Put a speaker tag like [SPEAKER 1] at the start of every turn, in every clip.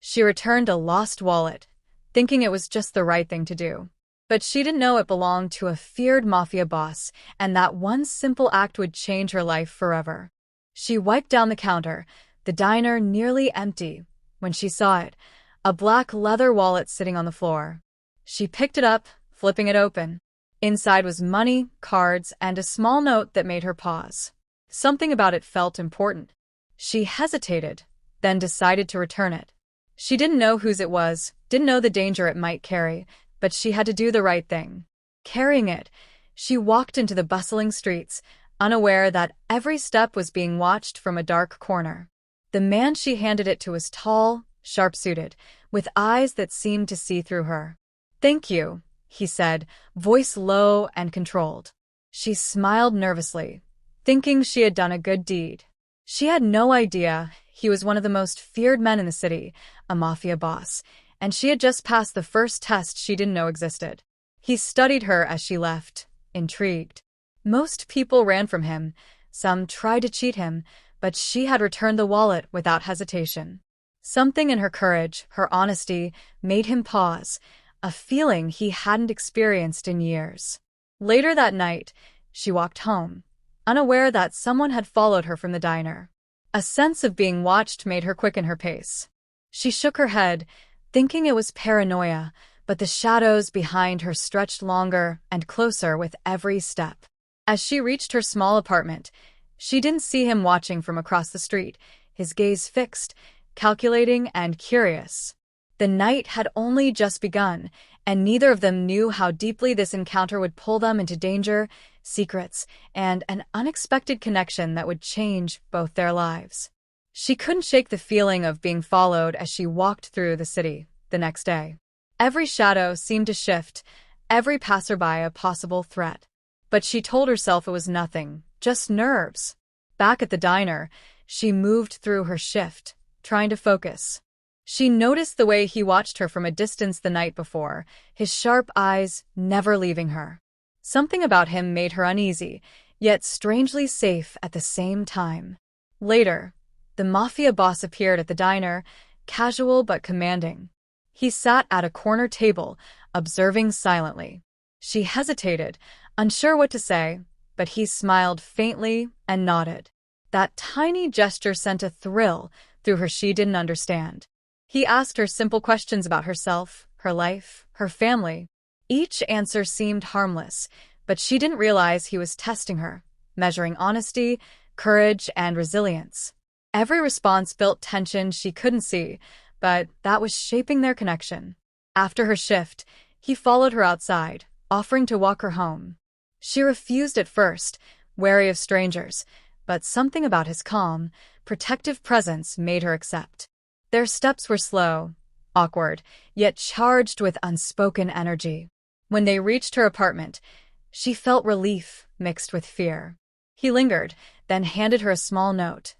[SPEAKER 1] She returned a lost wallet, thinking it was just the right thing to do. But she didn't know it belonged to a feared mafia boss, and that one simple act would change her life forever. She wiped down the counter, the diner nearly empty, when she saw it, a black leather wallet sitting on the floor. She picked it up, flipping it open. Inside was money, cards, and a small note that made her pause. Something about it felt important. She hesitated, then decided to return it. She didn't know whose it was, didn't know the danger it might carry, but she had to do the right thing. Carrying it, she walked into the bustling streets, unaware that every step was being watched from a dark corner. The man she handed it to was tall, sharp-suited, with eyes that seemed to see through her. "Thank you," he said, voice low and controlled. She smiled nervously, thinking she had done a good deed. She had no idea he was one of the most feared men in the city, a mafia boss, and she had just passed the first test she didn't know existed. He studied her as she left, intrigued. Most people ran from him, some tried to cheat him, but she had returned the wallet without hesitation. Something in her courage, her honesty, made him pause, a feeling he hadn't experienced in years. Later that night, she walked home, unaware that someone had followed her from the diner. A sense of being watched made her quicken her pace. She shook her head, thinking it was paranoia, but the shadows behind her stretched longer and closer with every step. As she reached her small apartment, she didn't see him watching from across the street, his gaze fixed, calculating and curious. The night had only just begun, and neither of them knew how deeply this encounter would pull them into danger, secrets, and an unexpected connection that would change both their lives. She couldn't shake the feeling of being followed as she walked through the city the next day. Every shadow seemed to shift, every passerby a possible threat. But she told herself it was nothing, just nerves. Back at the diner, she moved through her shift, trying to focus. She noticed the way he watched her from a distance the night before, his sharp eyes never leaving her. Something about him made her uneasy, yet strangely safe at the same time. Later, the mafia boss appeared at the diner, casual but commanding. He sat at a corner table, observing silently. She hesitated, unsure what to say, but he smiled faintly and nodded. That tiny gesture sent a thrill through her she didn't understand. He asked her simple questions about herself, her life, her family. Each answer seemed harmless, but she didn't realize he was testing her, measuring honesty, courage, and resilience. Every response built tension she couldn't see, but that was shaping their connection. After her shift, he followed her outside, offering to walk her home. She refused at first, wary of strangers, but something about his calm, protective presence made her accept. Their steps were slow, awkward, yet charged with unspoken energy. When they reached her apartment, she felt relief mixed with fear. He lingered, then handed her a small note.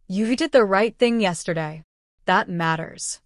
[SPEAKER 1] "You did the right thing yesterday. That matters."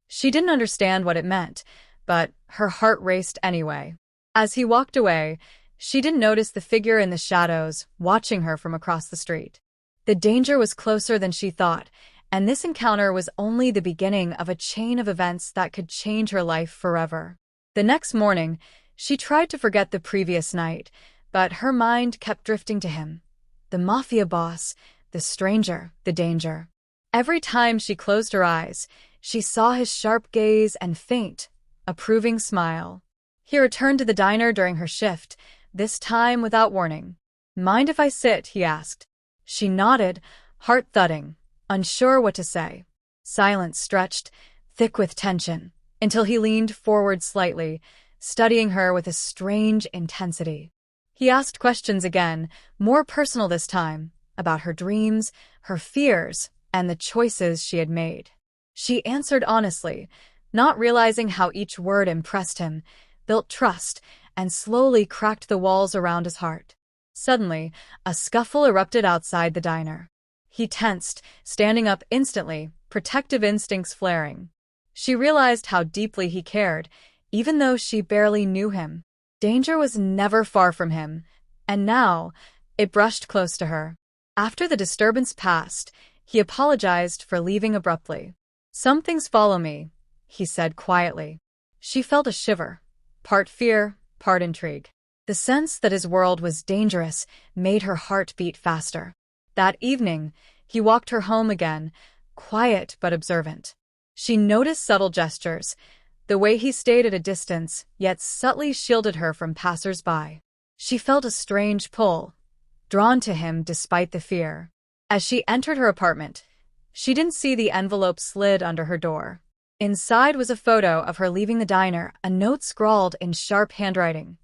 [SPEAKER 1] She didn't understand what it meant, but her heart raced anyway. As he walked away, she didn't notice the figure in the shadows, watching her from across the street. The danger was closer than she thought, and this encounter was only the beginning of a chain of events that could change her life forever. The next morning, she tried to forget the previous night, but her mind kept drifting to him. The mafia boss, the stranger, the danger. Every time she closed her eyes, she saw his sharp gaze and faint, approving smile. He returned to the diner during her shift, this time without warning. "Mind if I sit?" he asked. She nodded, heart thudding, unsure what to say. Silence stretched, thick with tension, until he leaned forward slightly, studying her with a strange intensity. He asked questions again, more personal this time, about her dreams, her fears, and the choices she had made. She answered honestly, not realizing how each word impressed him, built trust, and slowly cracked the walls around his heart. Suddenly, a scuffle erupted outside the diner. He tensed, standing up instantly, protective instincts flaring. She realized how deeply he cared, even though she barely knew him. Danger was never far from him, and now it brushed close to her. After the disturbance passed, he apologized for leaving abruptly. "Some things follow me," he said quietly. She felt a shiver, part fear, part intrigue. The sense that his world was dangerous made her heart beat faster. That evening, he walked her home again, quiet but observant. She noticed subtle gestures, the way he stayed at a distance, yet subtly shielded her from passers-by. She felt a strange pull, drawn to him despite the fear. As she entered her apartment, she didn't see the envelope slid under her door. Inside was a photo of her leaving the diner, a note scrawled in sharp handwriting.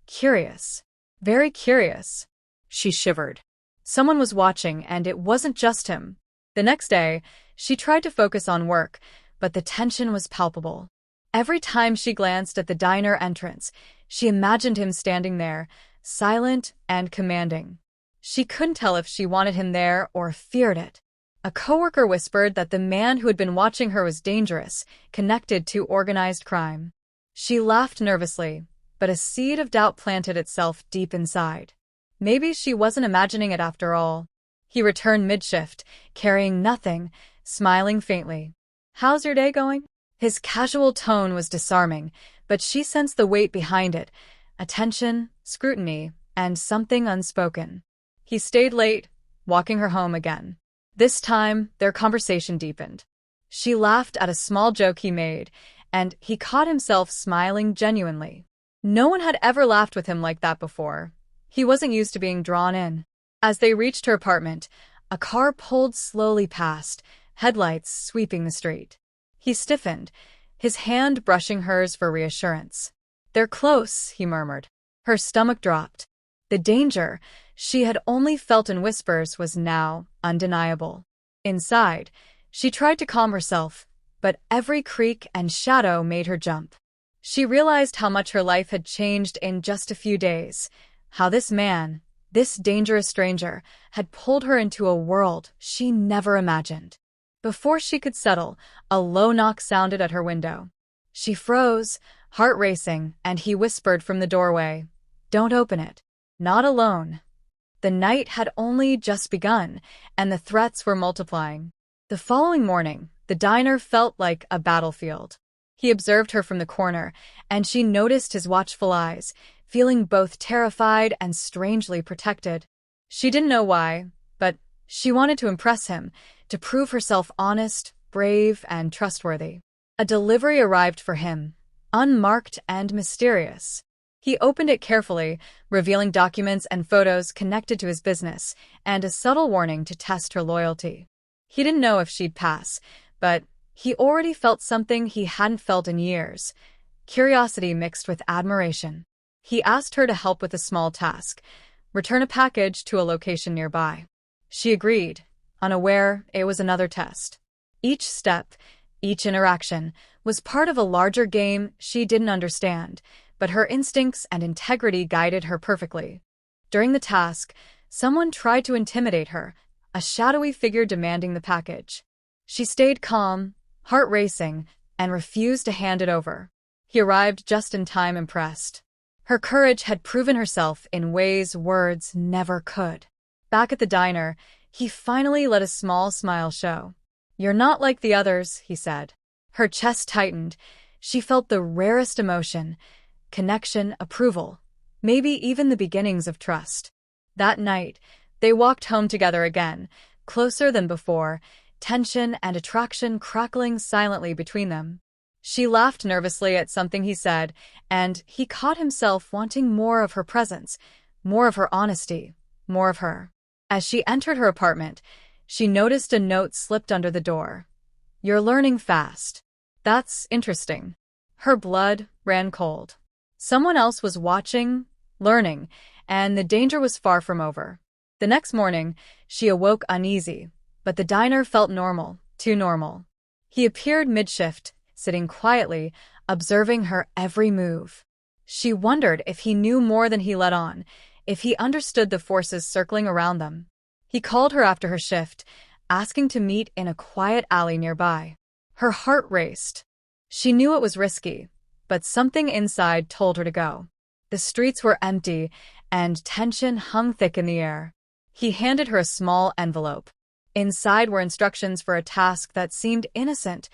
[SPEAKER 1] "Curious. Very curious." She shivered. Someone was watching, and it wasn't just him. The next day, she tried to focus on work, but the tension was palpable. Every time she glanced at the diner entrance, she imagined him standing there, silent and commanding. She couldn't tell if she wanted him there or feared it. A coworker whispered that the man who had been watching her was dangerous, connected to organized crime. She laughed nervously, but a seed of doubt planted itself deep inside. Maybe she wasn't imagining it after all. He returned mid-shift, carrying nothing, smiling faintly. "How's your day going?" His casual tone was disarming, but she sensed the weight behind it, attention, scrutiny, and something unspoken. He stayed late, walking her home again. This time, their conversation deepened. She laughed at a small joke he made, and he caught himself smiling genuinely. No one had ever laughed with him like that before. He wasn't used to being drawn in. As they reached her apartment, a car pulled slowly past, headlights sweeping the street. He stiffened, his hand brushing hers for reassurance. "They're close," he murmured. Her stomach dropped. The danger she had only felt in whispers was now undeniable. Inside, she tried to calm herself, but every creak and shadow made her jump. She realized how much her life had changed in just a few days, how this man, this dangerous stranger, had pulled her into a world she never imagined. Before she could settle, a low knock sounded at her window. She froze, heart racing, and he whispered from the doorway, "Don't open it. Not alone." The night had only just begun, and the threats were multiplying. The following morning, the diner felt like a battlefield. He observed her from the corner, and she noticed his watchful eyes, feeling both terrified and strangely protected. She didn't know why, but she wanted to impress him, to prove herself honest, brave, and trustworthy. A delivery arrived for him, unmarked and mysterious. He opened it carefully, revealing documents and photos connected to his business, and a subtle warning to test her loyalty. He didn't know if she'd pass, but he already felt something he hadn't felt in years, curiosity mixed with admiration. He asked her to help with a small task, return a package to a location nearby. She agreed, unaware it was another test. Each step, each interaction, was part of a larger game she didn't understand, but her instincts and integrity guided her perfectly. During the task, someone tried to intimidate her, a shadowy figure demanding the package. She stayed calm, heart racing, and refused to hand it over. He arrived just in time, impressed. Her courage had proven herself in ways words never could. Back at the diner, he finally let a small smile show. "You're not like the others," he said. Her chest tightened. She felt the rarest emotion, connection, approval, maybe even the beginnings of trust. That night, they walked home together again, closer than before, tension and attraction crackling silently between them. She laughed nervously at something he said, and he caught himself wanting more of her presence, more of her honesty, more of her. As she entered her apartment, she noticed a note slipped under the door. "You're learning fast." "That's interesting." Her blood ran cold. Someone else was watching, learning, and the danger was far from over. The next morning, she awoke uneasy, but the diner felt normal, too normal. He appeared mid-shift, sitting quietly, observing her every move. She wondered if he knew more than he let on, if he understood the forces circling around them. He called her after her shift, asking to meet in a quiet alley nearby. Her heart raced. She knew it was risky, but something inside told her to go. The streets were empty, and tension hung thick in the air. He handed her a small envelope. Inside were instructions for a task that seemed innocent,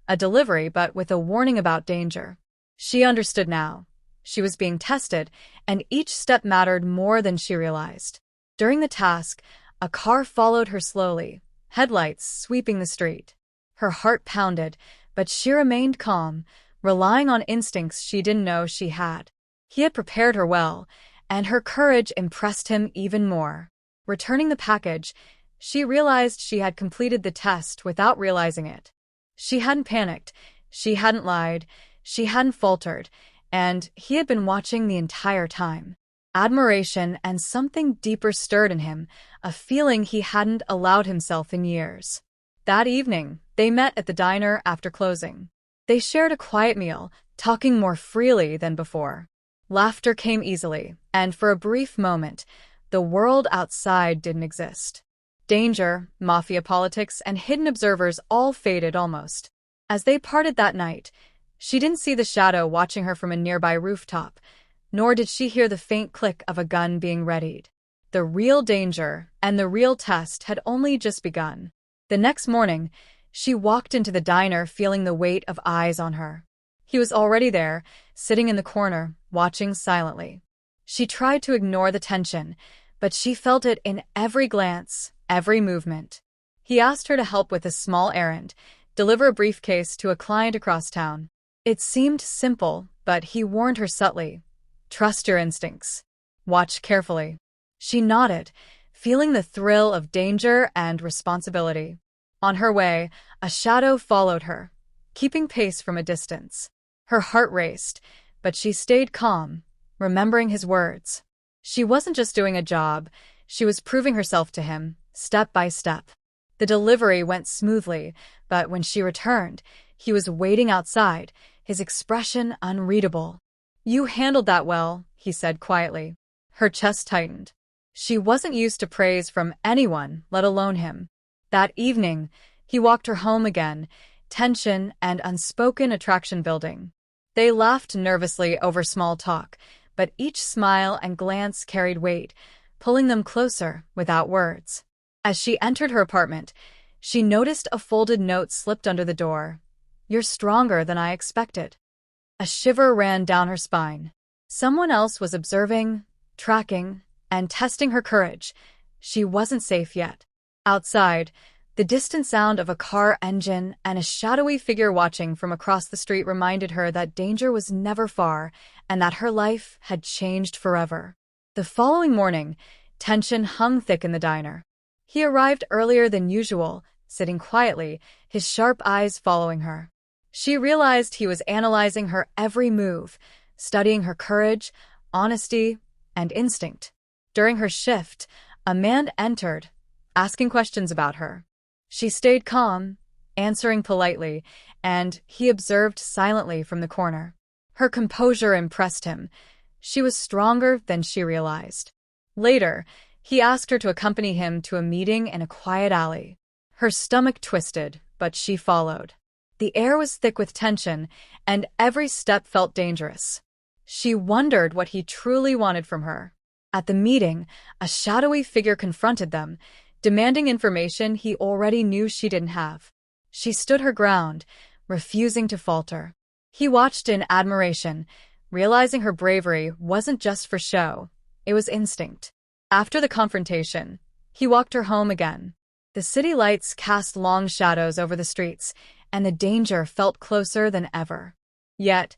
[SPEAKER 1] a delivery but with a warning about danger. She understood now. She was being tested, and each step mattered more than she realized. During the task, a car followed her slowly, headlights sweeping the street. Her heart pounded, but she remained calm, relying on instincts she didn't know she had. He had prepared her well, and her courage impressed him even more. Returning the package, she realized she had completed the test without realizing it. She hadn't panicked, she hadn't lied, she hadn't faltered, and he had been watching the entire time. Admiration and something deeper stirred in him, a feeling he hadn't allowed himself in years. That evening, they met at the diner after closing. They shared a quiet meal, talking more freely than before. Laughter came easily, and for a brief moment, the world outside didn't exist. Danger, mafia politics, and hidden observers all faded almost. As they parted that night, she didn't see the shadow watching her from a nearby rooftop, nor did she hear the faint click of a gun being readied. The real danger and the real test had only just begun. The next morning, she walked into the diner feeling the weight of eyes on her. He was already there, sitting in the corner, watching silently. She tried to ignore the tension, but she felt it in every glance, every movement. He asked her to help with a small errand, deliver a briefcase to a client across town. It seemed simple, but he warned her subtly. Trust your instincts. Watch carefully. She nodded, feeling the thrill of danger and responsibility. On her way, a shadow followed her, keeping pace from a distance. Her heart raced, but she stayed calm, remembering his words. She wasn't just doing a job, she was proving herself to him, step by step. The delivery went smoothly, but when she returned, he was waiting outside, his expression unreadable. You handled that well, he said quietly. Her chest tightened. She wasn't used to praise from anyone, let alone him. That evening, he walked her home again, tension and unspoken attraction building. They laughed nervously over small talk, but each smile and glance carried weight, pulling them closer without words. As she entered her apartment, she noticed a folded note slipped under the door. You're stronger than I expected. A shiver ran down her spine. Someone else was observing, tracking, and testing her courage. She wasn't safe yet. Outside, the distant sound of a car engine and a shadowy figure watching from across the street reminded her that danger was never far and that her life had changed forever. The following morning, tension hung thick in the diner. He arrived earlier than usual, sitting quietly, his sharp eyes following her. She realized he was analyzing her every move, studying her courage, honesty, and instinct. During her shift, a man entered, asking questions about her. She stayed calm, answering politely, and he observed silently from the corner. Her composure impressed him. She was stronger than she realized. Later, he asked her to accompany him to a meeting in a quiet alley. Her stomach twisted, but she followed. The air was thick with tension, and every step felt dangerous. She wondered what he truly wanted from her. At the meeting, a shadowy figure confronted them, demanding information he already knew she didn't have. She stood her ground, refusing to falter. He watched in admiration, realizing her bravery wasn't just for show, it was instinct. After the confrontation, he walked her home again. The city lights cast long shadows over the streets, and the danger felt closer than ever. Yet,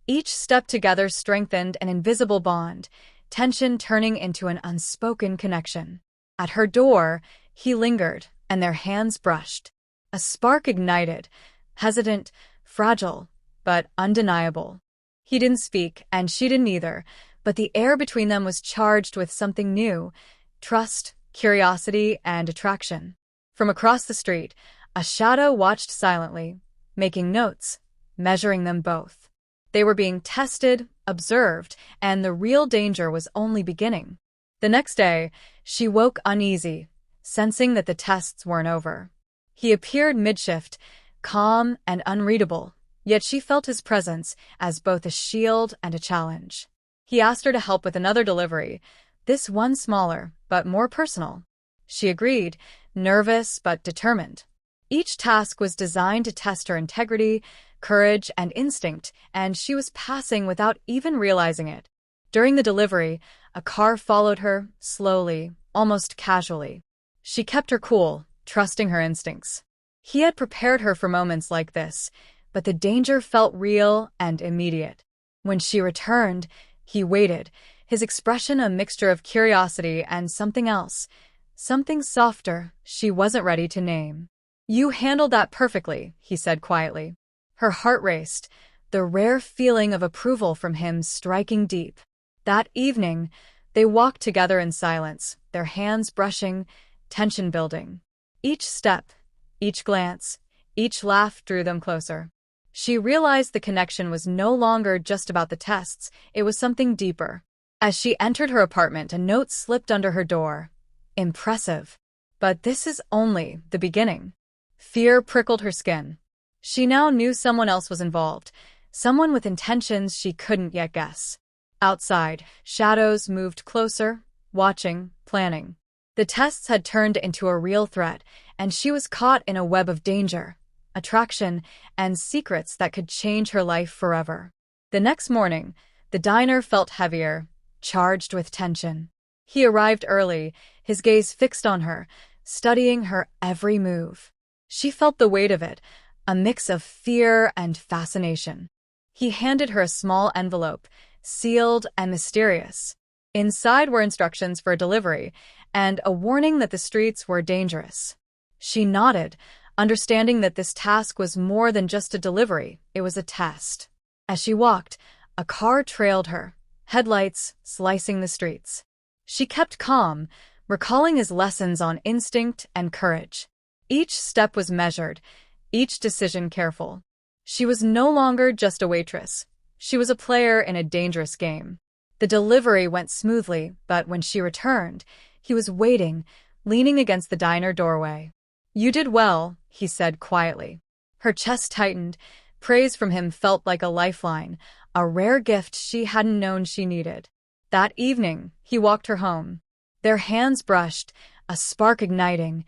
[SPEAKER 1] each step together strengthened an invisible bond, tension turning into an unspoken connection. At her door, he lingered, and their hands brushed. A spark ignited, hesitant, fragile, but undeniable. He didn't speak, and she didn't either, but the air between them was charged with something new, trust, curiosity, and attraction. From across the street, a shadow watched silently, making notes, measuring them both. They were being tested, observed, and the real danger was only beginning. The next day, she woke uneasy, sensing that the tests weren't over. He appeared mid-shift, calm and unreadable, yet she felt his presence as both a shield and a challenge. He asked her to help with another delivery, this one smaller, but more personal. She agreed, nervous but determined. Each task was designed to test her integrity, courage, and instinct, and she was passing without even realizing it. During the delivery, a car followed her, slowly, almost casually. She kept her cool, trusting her instincts. He had prepared her for moments like this, but the danger felt real and immediate. When she returned, he waited, his expression a mixture of curiosity and something else, something softer she wasn't ready to name. "You handled that perfectly," he said quietly. Her heart raced, the rare feeling of approval from him striking deep. That evening, they walked together in silence, their hands brushing, tension building. Each step, each glance, each laugh drew them closer. She realized the connection was no longer just about the tests, it was something deeper. As she entered her apartment, a note slipped under her door. Impressive. But this is only the beginning. Fear prickled her skin. She now knew someone else was involved, someone with intentions she couldn't yet guess. Outside, shadows moved closer, watching, planning. The tests had turned into a real threat, and she was caught in a web of danger, attraction, and secrets that could change her life forever. The next morning, the diner felt heavier, charged with tension. He arrived early, his gaze fixed on her, studying her every move. She felt the weight of it, a mix of fear and fascination. He handed her a small envelope, sealed and mysterious. Inside were instructions for a delivery, and a warning that the streets were dangerous. She nodded, understanding that this task was more than just a delivery, it was a test. As she walked, a car trailed her, headlights slicing the streets. She kept calm, recalling his lessons on instinct and courage. Each step was measured, each decision careful. She was no longer just a waitress. She was a player in a dangerous game. The delivery went smoothly, but when she returned, he was waiting, leaning against the diner doorway. "You did well," he said quietly. Her chest tightened. Praise from him felt like a lifeline, a rare gift she hadn't known she needed. That evening, he walked her home. Their hands brushed, a spark igniting,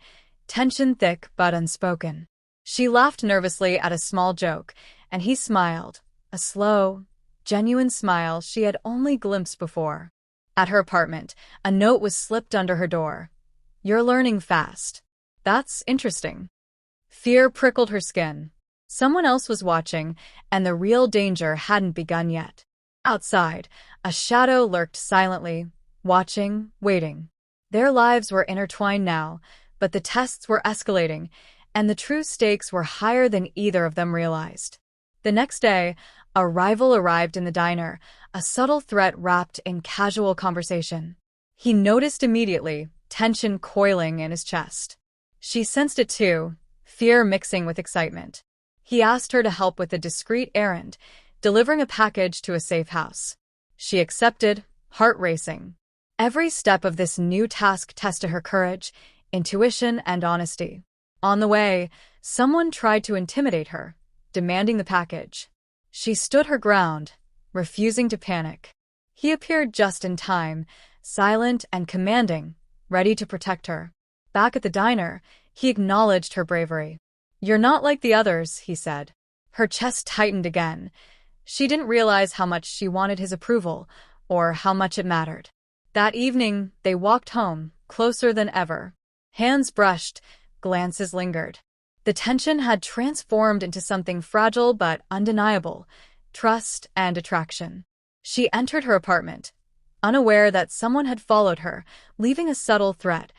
[SPEAKER 1] tension thick but unspoken. She laughed nervously at a small joke, and he smiled, a slow, genuine smile she had only glimpsed before. At her apartment, a note was slipped under her door. "You're learning fast." "That's interesting." Fear prickled her skin. Someone else was watching, and the real danger hadn't begun yet. Outside, a shadow lurked silently, watching, waiting. Their lives were intertwined now, but the tests were escalating, and the true stakes were higher than either of them realized. The next day, a rival arrived in the diner, a subtle threat wrapped in casual conversation. He noticed immediately, tension coiling in his chest. She sensed it too, fear mixing with excitement. He asked her to help with a discreet errand, delivering a package to a safe house. She accepted, heart racing. Every step of this new task tested her courage, intuition, and honesty. On the way, someone tried to intimidate her, demanding the package. She stood her ground, refusing to panic. He appeared just in time, silent and commanding, ready to protect her. Back at the diner, he acknowledged her bravery. "You're not like the others," he said. Her chest tightened again. She didn't realize how much she wanted his approval, or how much it mattered. That evening, they walked home, closer than ever. Hands brushed, glances lingered. The tension had transformed into something fragile but undeniable, trust and attraction. She entered her apartment, unaware that someone had followed her, leaving a subtle threat,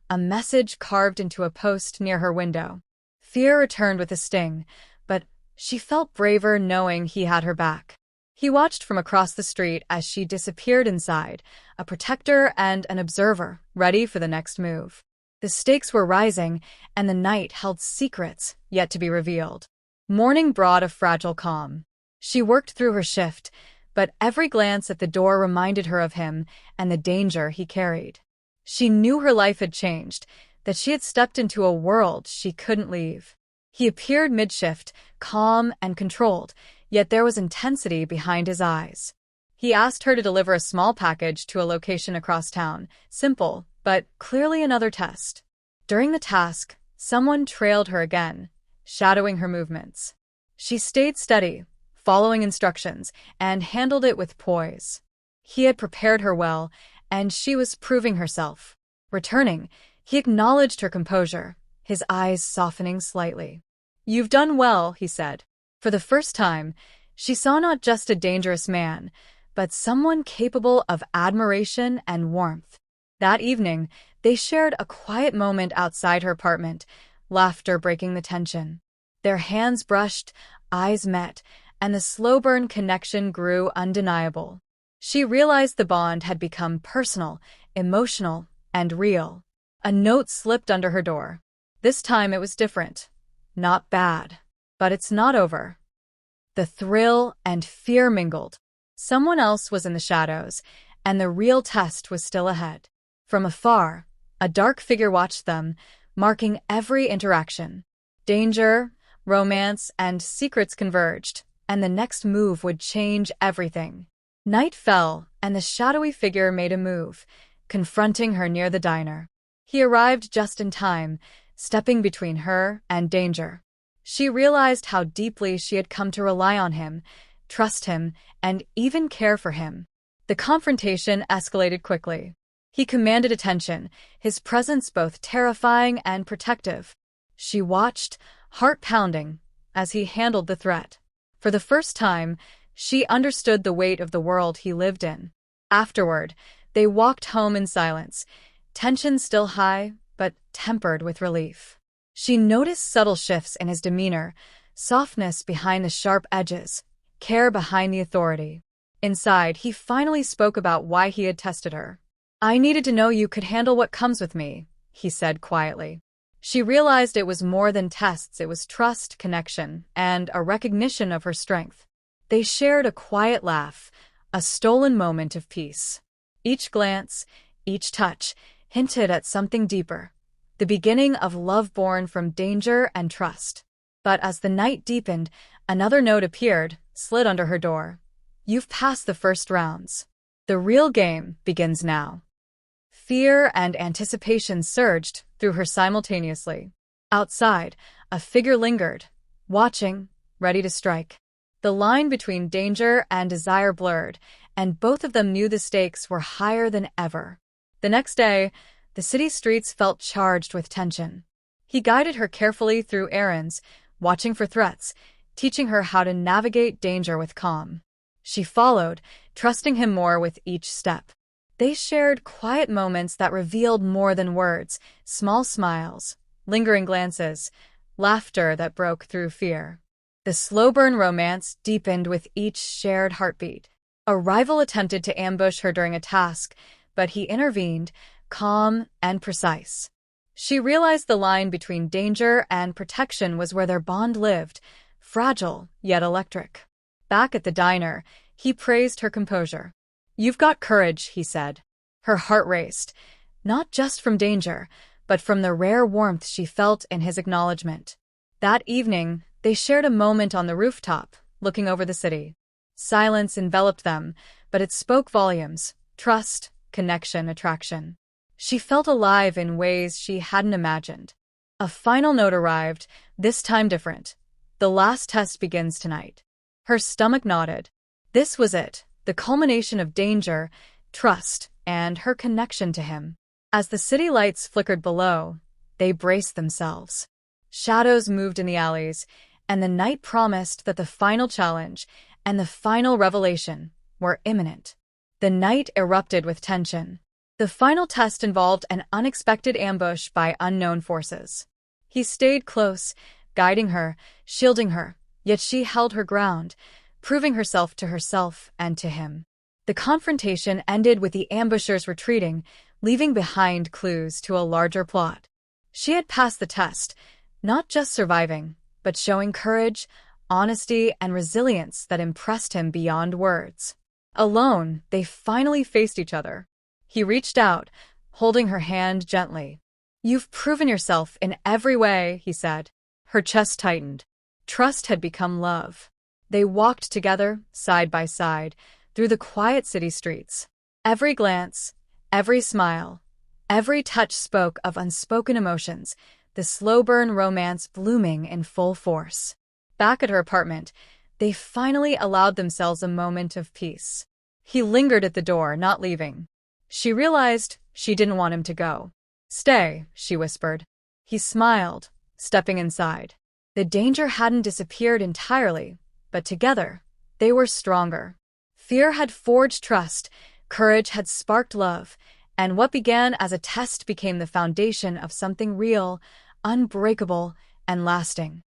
[SPEAKER 1] a message carved into a post near her window. Fear returned with a sting, but she felt braver knowing he had her back. He watched from across the street as she disappeared inside, a protector and an observer, ready for the next move. The stakes were rising, and the night held secrets yet to be revealed. Morning brought a fragile calm. She worked through her shift, but every glance at the door reminded her of him and the danger he carried. She knew her life had changed, that she had stepped into a world she couldn't leave. He appeared mid-shift, calm and controlled, yet there was intensity behind his eyes. He asked her to deliver a small package to a location across town, simple, but clearly another test. During the task, someone trailed her again, shadowing her movements. She stayed steady, following instructions, and handled it with poise. He had prepared her well, and she was proving herself. Returning, he acknowledged her composure, his eyes softening slightly. "You've done well," he said. For the first time, she saw not just a dangerous man, but someone capable of admiration and warmth. That evening, they shared a quiet moment outside her apartment, laughter breaking the tension. Their hands brushed, eyes met, and the slow-burn connection grew undeniable. She realized the bond had become personal, emotional, and real. A note slipped under her door. This time it was different. Not bad. But it's not over. The thrill and fear mingled. Someone else was in the shadows, and the real test was still ahead. From afar, a dark figure watched them, marking every interaction. Danger, romance, and secrets converged, and the next move would change everything. Night fell, and the shadowy figure made a move, confronting her near the diner. He arrived just in time, stepping between her and danger. She realized how deeply she had come to rely on him, trust him, and even care for him. The confrontation escalated quickly. He commanded attention, his presence both terrifying and protective. She watched, heart pounding, as he handled the threat. For the first time, she understood the weight of the world he lived in. Afterward, they walked home in silence, tension still high, but tempered with relief. She noticed subtle shifts in his demeanor, softness behind the sharp edges, care behind the authority. Inside, he finally spoke about why he had tested her. "I needed to know you could handle what comes with me," he said quietly. She realized it was more than tests, it was trust, connection, and a recognition of her strength. They shared a quiet laugh, a stolen moment of peace. Each glance, each touch, hinted at something deeper, the beginning of love born from danger and trust. But as the night deepened, another note appeared, slid under her door. "You've passed the first rounds. The real game begins now." Fear and anticipation surged through her simultaneously. Outside, a figure lingered, watching, ready to strike. The line between danger and desire blurred, and both of them knew the stakes were higher than ever. The next day, the city streets felt charged with tension. He guided her carefully through errands, watching for threats, teaching her how to navigate danger with calm. She followed, trusting him more with each step. They shared quiet moments that revealed more than words, small smiles, lingering glances, laughter that broke through fear. The slow-burn romance deepened with each shared heartbeat. A rival attempted to ambush her during a task, but he intervened, calm and precise. She realized the line between danger and protection was where their bond lived, fragile yet electric. Back at the diner, he praised her composure. "You've got courage," he said. Her heart raced, not just from danger, but from the rare warmth she felt in his acknowledgement. That evening, they shared a moment on the rooftop, looking over the city. Silence enveloped them, but it spoke volumes: trust, connection, attraction. She felt alive in ways she hadn't imagined. A final note arrived, this time different. "The last test begins tonight." Her stomach nodded. This was it, the culmination of danger, trust, and her connection to him. As the city lights flickered below, they braced themselves. Shadows moved in the alleys, and the night promised that the final challenge and the final revelation were imminent. The night erupted with tension. The final test involved an unexpected ambush by unknown forces. He stayed close, guiding her, shielding her, yet she held her ground, proving herself to herself and to him. The confrontation ended with the ambushers retreating, leaving behind clues to a larger plot. She had passed the test, not just surviving, but showing courage, honesty, and resilience that impressed him beyond words. Alone, they finally faced each other. He reached out, holding her hand gently. "You've proven yourself in every way," he said. Her chest tightened. Trust had become love. They walked together, side by side, through the quiet city streets. Every glance, every smile, Every touch spoke of unspoken emotions, the slow-burn romance blooming in full force. Back at her apartment, they finally allowed themselves a moment of peace. He lingered at the door, not leaving. She realized she didn't want him to go. "Stay," she whispered. He smiled, stepping inside. The danger hadn't disappeared entirely, but together, they were stronger. Fear had forged trust, courage had sparked love, and what began as a test became the foundation of something real, unbreakable, and lasting.